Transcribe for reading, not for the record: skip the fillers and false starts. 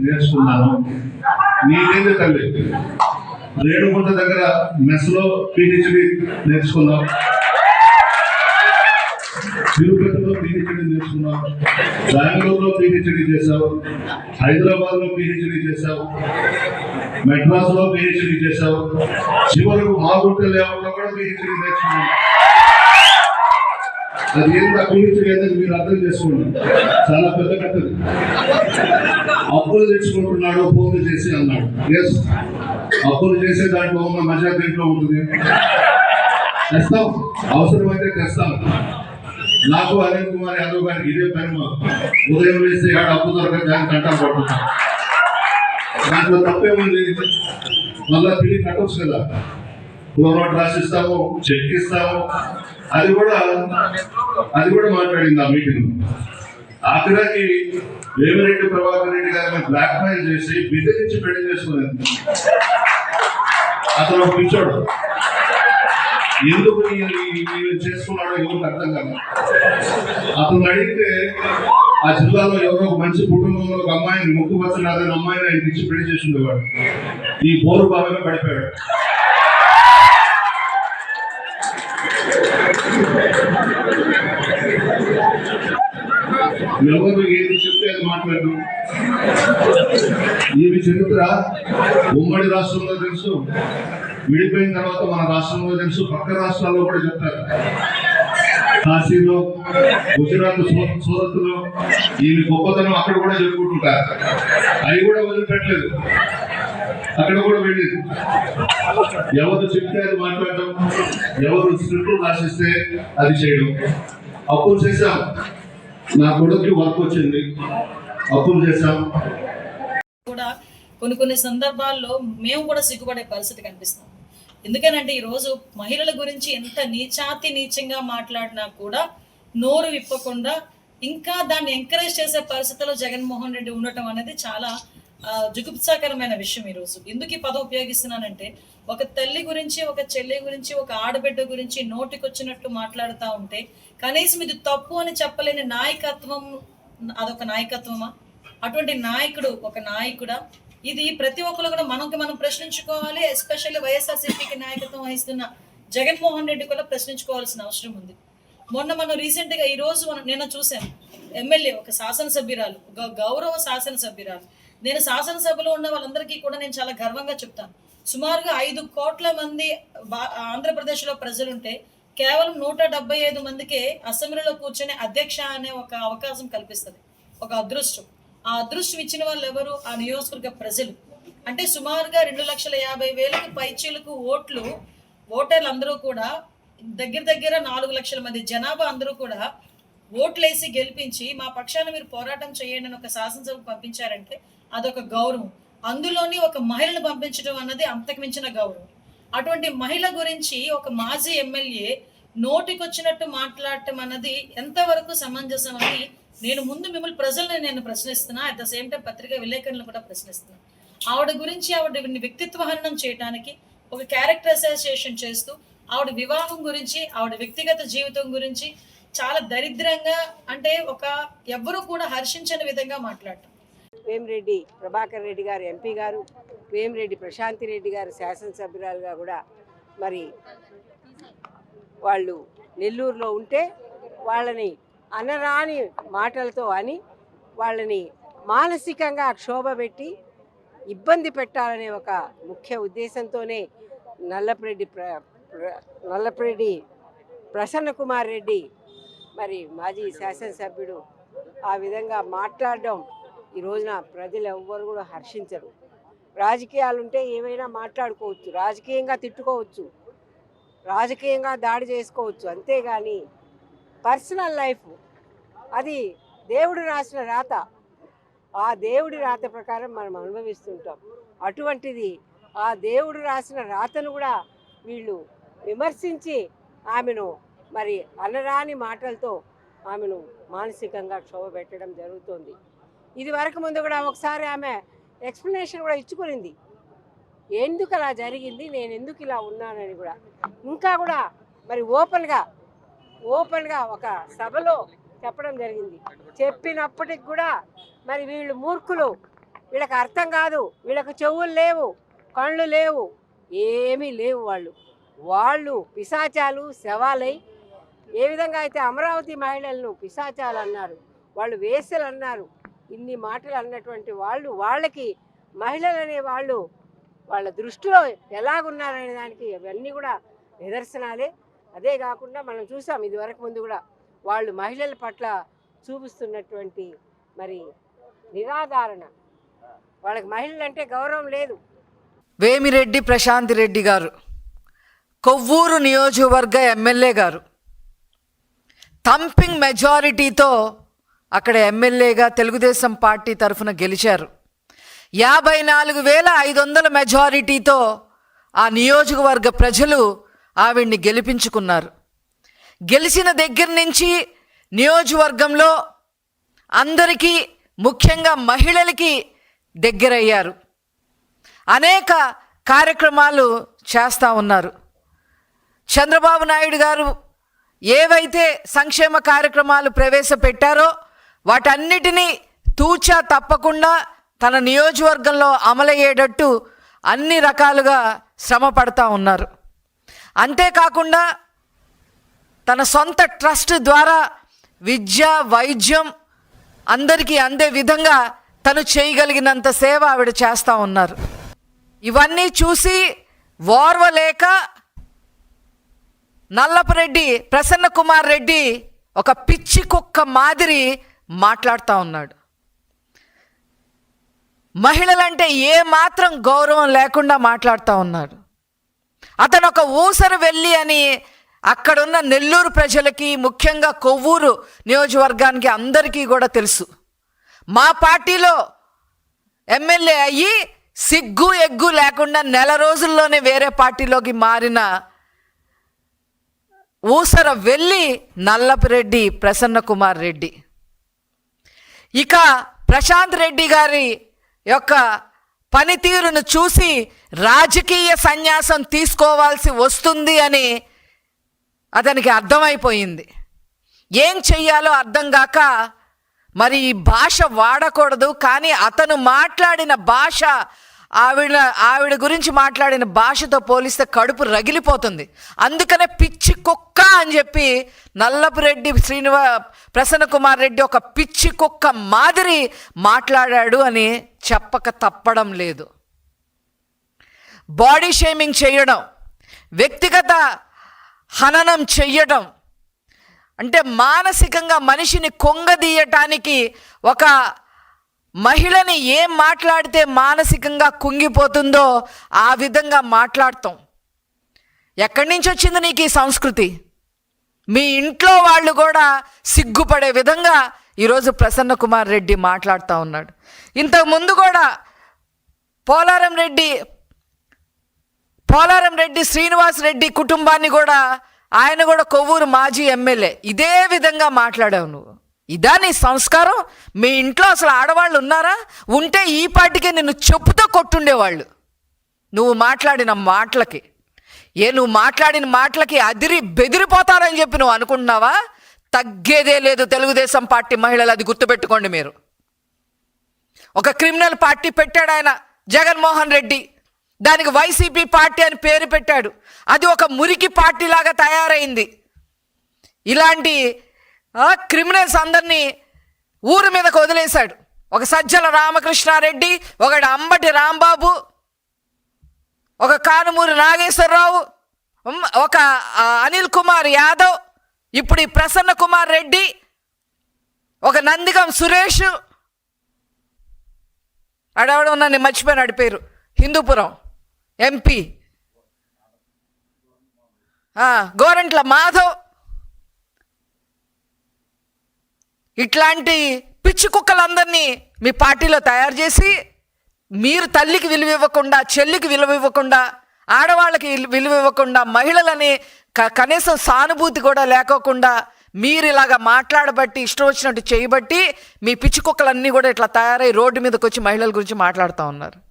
నేర్చుకున్నాను. నీకేంది తల్లి, రేణుగుంట దగ్గర మెస్లో పిహెచ్డి నేర్చుకున్నావు, తిరుపతిలో పిహెచ్డి నేర్చుకున్నావు, బెంగళూరులో పిహెచ్డి చేశావు, హైదరాబాద్లో పిహెచ్డి చేశావు, మెడ్రాస్లో పిహెచ్డి చేశావు, చివరకు మాగుంట లేఅవుట్లో కూడా పిహెచ్డి నేర్చుకున్నావు. అది ఏంటి పిహెచ్డి అనేది మీరు అర్థం చేసుకోండి, చాలా పెద్ద కట్టది. అప్పులు తెచ్చుకుంటున్నాడు ఫోన్లు చేసి అన్నాడు. ఎస్, అప్పులు చేసే దాంట్లో ఉన్న మజా దీంట్లో ఉంటుంది. తెస్తాం, అవసరమైతే తెస్తాం. నాకు అనిల్ కుమార్ యాదవ్ గారికి ఇదే పని. ఉదయం వేస్తే ఏడు అప్పు దొరకదు, దాన్ని కంటా పడుతున్నాం. దాంట్లో తప్పేముంది, మళ్ళా తిరిగి కట్టవచ్చు కదా. నోట్ రాసిస్తాము, చెక్ ఇస్తాము. అది కూడా మాట్లాడింది ఆ మీటింగ్. ఆఖరికి వేమిరెడ్డి ప్రభాకర్ రెడ్డి గారిని బ్లాక్ మెయిల్ చేసి బెదిరించి పెళ్లి చేసుకునేది. అతను పిచ్చోడు, ఎందుకు చేసుకున్నాడో ఎవరికి అర్థం కాదు. అతను అడిగితే ఆ జిల్లాలో ఎవరో ఒక మంచి కుటుంబంలో ఒక అమ్మాయిని ముక్కుపచ్చని అమ్మాయిని ఆయన ఇచ్చి పెళ్లి చేసి ఉండేవాడు. ఈ బోరు బాగా పడిపోయాడు. ఎవరు ఏది చెప్తే అది మాట్లాడు. ఈమె చరిత్ర ఉమ్మడి రాష్ట్రంలో తెలుసు, విడిపోయిన తర్వాత మన రాష్ట్రంలో తెలుసు, పక్క రాష్ట్రాల్లో కూడా చెప్తారు. కాశీలో, గుజరాత్, సూరత్ లో ఈమె గొప్పతనం అక్కడ కూడా చెప్పుకుంటుంటారు. అవి కూడా వదిలిపెట్టలేదు, అక్కడ కూడా వెళ్ళేది. ఎవరు చెప్తే అది మాట్లాడటం, ఎవరు స్క్రిప్ట్ రాసిస్తే అది చేయడం. అప్పులు చేశాం, నా కొడుకు వర్క్ వచ్చింది, అప్పులు చేశాం. కూడా కొన్ని సందర్భాల్లో మేము కూడా సిగ్గుపడే పరిస్థితి కనిపిస్తాం. ఎందుకనంటే ఈరోజు మహిళల గురించి ఎంత నీచంగా మాట్లాడినా కూడా నోరు విప్పకుండా ఇంకా దాన్ని ఎంకరేజ్ చేసే పరిస్థితిలో జగన్మోహన్ రెడ్డి ఉండటం అనేది చాలా జుగుప్సాకరమైన విషయం. ఈరోజు ఎందుకు ఈ పదం ఉపయోగిస్తున్నానంటే, ఒక తల్లి గురించి, ఒక చెల్లి గురించి, ఒక ఆడబిడ్డ గురించి నోటికొచ్చినట్టు మాట్లాడుతూ ఉంటే కనీసం ఇది తప్పు అని చెప్పలేని నాయకత్వం, అదొక నాయకత్వమా? అటువంటి నాయకుడు ఒక నాయకుడా? ఇది ప్రతి ఒక్కరు కూడా మనం ప్రశ్నించుకోవాలి. ఎస్పెషల్లీ వైఎస్ఆర్సీపీకి నాయకత్వం వహిస్తున్న జగన్మోహన్ రెడ్డి కూడా ప్రశ్నించుకోవాల్సిన అవసరం ఉంది. మనం రీసెంట్గా ఈ రోజు నేను చూశాను, ఎమ్మెల్యే, ఒక శాసనసభ్యురాలు, ఒక గౌరవ శాసనసభ్యురాలు. నేను శాసనసభలో ఉన్న వాళ్ళందరికీ కూడా నేను చాలా గర్వంగా చెప్తాను. సుమారుగా 5 కోట్ల మంది ఆంధ్రప్రదేశ్లో ప్రజలుంటే కేవలం 175 మందికే అసెంబ్లీలో కూర్చొని అధ్యక్ష అనే ఒక అవకాశం కల్పిస్తుంది, ఒక అదృష్టం. ఆ అదృష్టం ఇచ్చిన వాళ్ళు ఎవరు? ఆ నియోజకవర్గ ప్రజలు. అంటే సుమారుగా 2,50,000 పైచీలకు ఓటర్లు అందరూ కూడా దగ్గర 4 లక్షల మంది జనాభా అందరూ కూడా ఓట్లేసి గెలిపించి మా పక్షాన మీరు పోరాటం చేయండి అని ఒక శాసనసభకు పంపించారంటే అదొక గౌరవం. అందులోని ఒక మహిళను పంపించడం అన్నది అంతకు మించిన గౌరవం. అటువంటి మహిళ గురించి ఒక మాజీ ఎమ్మెల్యే నోటికొచ్చినట్టు మాట్లాడటం అన్నది ఎంతవరకు సమంజసం అని మిమ్మల్ని ప్రజల్ని నేను ప్రశ్నిస్తున్నా. అట్ ద సేమ్ టైం పత్రికా విలేకరులను కూడా ప్రశ్నిస్తున్నా. ఆవిడ గురించి, ఆవిడ వ్యక్తిత్వ హననం చేయడానికి, ఒక క్యారెక్టర్ అసోసియేషన్ చేస్తూ ఆవిడ వివాహం గురించి, ఆవిడ వ్యక్తిగత జీవితం గురించి చాలా దరిద్రంగా, అంటే ఎవ్వరూ కూడా హర్షించని విధంగా మాట్లాడటం. వేమిరెడ్డి ప్రభాకర్ రెడ్డి గారు ఎంపీ గారు, వేమిరెడ్డి ప్రశాంతి రెడ్డి గారు శాసనసభ్యురాలుగా కూడా మరి వాళ్ళు నెల్లూరులో ఉంటే వాళ్ళని అనరాని మాటలతో అని వాళ్ళని మానసికంగా క్షోభ పెట్టి ఇబ్బంది పెట్టాలనే ఒక ముఖ్య ఉద్దేశంతోనే నల్లపరెడ్డి ప్రసన్న కుమార్ రెడ్డి మరి మాజీ శాసనసభ్యుడు ఆ విధంగా మాట్లాడడం ఈ రోజున ప్రజలు ఎవ్వరు కూడా హర్షించరు. రాజకీయాలుంటే ఏమైనా మాట్లాడుకోవచ్చు, రాజకీయంగా తిట్టుకోవచ్చు, రాజకీయంగా దాడి చేసుకోవచ్చు, అంతేగాని పర్సనల్ లైఫ్ అది దేవుడు రాసిన రాత. ఆ దేవుడి రాత ప్రకారం మనం అనుభవిస్తుంటాం. అటువంటిది ఆ దేవుడు రాసిన రాతను కూడా వీళ్ళు విమర్శించి ఆమెను మరి అనరాని మాటలతో ఆమెను మానసికంగా క్షోభ పెట్టడం జరుగుతుంది. ఇది వరకు ముందు కూడా ఒకసారి ఆమె ఎక్స్ప్లెనేషన్ కూడా ఇచ్చుకునింది, ఎందుకు అలా జరిగింది, నేను ఎందుకు ఇలా ఉన్నానని కూడా. ఇంకా కూడా మరి ఓపెన్గా ఒక సభలో చెప్పడం జరిగింది. చెప్పినప్పటికి కూడా మరి వీళ్ళు మూర్ఖులు, వీళ్ళకి అర్థం కాదు, వీళ్ళకి చెవులు లేవు, కళ్ళు లేవు, ఏమీ లేవు. వాళ్ళు పిశాచాలు శవాలై ఏ విధంగా అయితే అమరావతి మహిళలను పిశాచాలు అన్నారు, వాళ్ళు వేసలు అన్నారు, ఇన్ని మాటలు అన్నటువంటి వాళ్ళకి మహిళలు అనే వాళ్ళ దృష్టిలో ఎలాగున్నారనే దానికి అవన్నీ కూడా నిదర్శనాలే. అదే కాకుండా మనం చూసాం ఇదివరకు ముందు కూడా వాళ్ళు మహిళల పట్ల చూపిస్తున్నటువంటి మరి నిరాధారణ, వాళ్ళకి మహిళలంటే గౌరవం లేదు. వేమిరెడ్డి ప్రశాంత్ రెడ్డి గారు కొవ్వూరు నియోజకవర్గ ఎమ్మెల్యే గారు థంపింగ్ మెజారిటీతో అక్కడ ఎమ్మెల్యేగా తెలుగుదేశం పార్టీ తరఫున గెలిచారు. 54,500 మెజారిటీతో ఆ నియోజకవర్గ ప్రజలు ఆవిడ్ని గెలిపించుకున్నారు. గెలిచిన దగ్గర నుంచి నియోజకవర్గంలో అందరికీ, ముఖ్యంగా మహిళలకి దగ్గరయ్యారు. అనేక కార్యక్రమాలు చేస్తూ ఉన్నారు. చంద్రబాబు నాయుడు గారు ఏవైతే సంక్షేమ కార్యక్రమాలు ప్రవేశపెట్టారో వాటన్నిటినీ తూచా తప్పకుండా తన నియోజకవర్గంలో అమలయ్యేటట్టు అన్ని రకాలుగా శ్రమ పడతా ఉన్నారు. అంతేకాకుండా తన సొంత ట్రస్ట్ ద్వారా విద్య, వైద్యం అందరికీ అందే విధంగా తను చేయగలిగినంత సేవ ఆవిడ చేస్తూ ఉన్నారు. ఇవన్నీ చూసి ఓర్వలేక నల్లపురెడ్డి ప్రసన్న కుమార్ రెడ్డి ఒక పిచ్చి కుక్క మాదిరి మాట్లాడుతూ ఉన్నాడు. మహిళలంటే ఏ మాత్రం గౌరవం లేకుండా మాట్లాడుతూ ఉన్నాడు. అతను ఒక ఊసరు వెళ్ళి అని అక్కడున్న నెల్లూరు ప్రజలకి, ముఖ్యంగా కొవ్వూరు నియోజకవర్గానికి అందరికీ కూడా తెలుసు. మా పార్టీలో ఎమ్మెల్యే అయ్యి సిగ్గు ఎగ్గు లేకుండా నెల రోజుల్లోనే వేరే పార్టీలోకి మారిన ఊసర వెళ్ళి నల్లపురెడ్డి ప్రసన్న కుమార్ రెడ్డి. ఇక ప్రశాంత్ రెడ్డి గారి యొక్క పనితీరును చూసి రాజకీయ సన్యాసం తీసుకోవాల్సి వస్తుంది అని అతనికి అర్థమైపోయింది. ఏం చెయ్యాలో అర్థం కాక మరి ఈ భాష వాడకూడదు, కానీ అతను మాట్లాడిన భాష ఆవిడ గురించి మాట్లాడిన భాషతో పోలిస్తే కడుపు రగిలిపోతుంది. అందుకనే పిచ్చి కుక్క అని చెప్పి నల్లపురెడ్డి ప్రసన్న కుమార్ రెడ్డి ఒక పిచ్చి కుక్క మాదిరి మాట్లాడాడు అని చెప్పక తప్పడం లేదు. బాడీ షేమింగ్ చేయడం, వ్యక్తిగత హననం చెయ్యడం, అంటే మానసికంగా మనిషిని కొంగదీయటానికి ఒక మహిళని ఏం మాట్లాడితే మానసికంగా కుంగిపోతుందో ఆ విధంగా మాట్లాడతాం. ఎక్కడి నుంచి వచ్చింది నీకు ఈ సంస్కృతి? మీ ఇంట్లో వాళ్ళు కూడా సిగ్గుపడే విధంగా ఈరోజు ప్రసన్న కుమార్ రెడ్డి మాట్లాడుతూ ఉన్నాడు. ఇంతకుముందు కూడా పోలారం రెడ్డి శ్రీనివాస్ రెడ్డి కుటుంబాన్ని కూడా, ఆయన కూడా కొవ్వూరు మాజీ ఎమ్మెల్యే, ఇదే విధంగా మాట్లాడావు నువ్వు. ఇదా నీ సంస్కారం? మీ ఇంట్లో అసలు ఆడవాళ్ళు ఉన్నారా? ఉంటే ఈ పాటికే నిన్ను చెప్పుతో కొట్టుండేవాళ్ళు. నువ్వు మాట్లాడిన మాటలకి అదిరి బెదిరిపోతారని చెప్పి నువ్వు అనుకుంటున్నావా? తగ్గేదే లేదు తెలుగుదేశం పార్టీ మహిళలు, అది గుర్తుపెట్టుకోండి మీరు. ఒక క్రిమినల్ పార్టీ పెట్టాడు ఆయన జగన్మోహన్ రెడ్డి, దానికి వైసీపీ పార్టీ అని పేరు పెట్టాడు. అది ఒక మురికి పార్టీ లాగా తయారైంది. ఇలాంటి క్రిమినల్స్ అందరినీ ఊరు మీదకు వదిలేశాడు. ఒక సజ్జల రామకృష్ణారెడ్డి, ఒకటి అంబటి రాంబాబు, ఒక కానుమూరి నాగేశ్వరరావు, ఒక అనిల్ కుమార్ యాదవ్, ఇప్పుడు ఈ ప్రసన్న కుమార్ రెడ్డి, ఒక నందిగం సురేష్, అడవడం నన్ను మర్చిపోయినాడు పేరు, హిందూపురం ఎంపీ గోరంట్ల మాధవ్, ఇట్లాంటి పిచ్చి కుక్కలందరినీ మీ పార్టీలో తయారు చేసి మీరు తల్లికి విలువ ఇవ్వకుండా, చెల్లికి విలువ ఇవ్వకుండా, ఆడవాళ్ళకి విలువ ఇవ్వకుండా, మహిళలని కనీసం సానుభూతి కూడా లేకోకుండా మీరు ఇలాగా మాట్లాడబట్టి, ఇష్టం వచ్చినట్టు చేయబట్టి మీ పిచ్చి కుక్కలన్నీ కూడా ఇట్లా తయారై రోడ్డు మీదకి వచ్చి మహిళల గురించి మాట్లాడుతూ ఉన్నారు.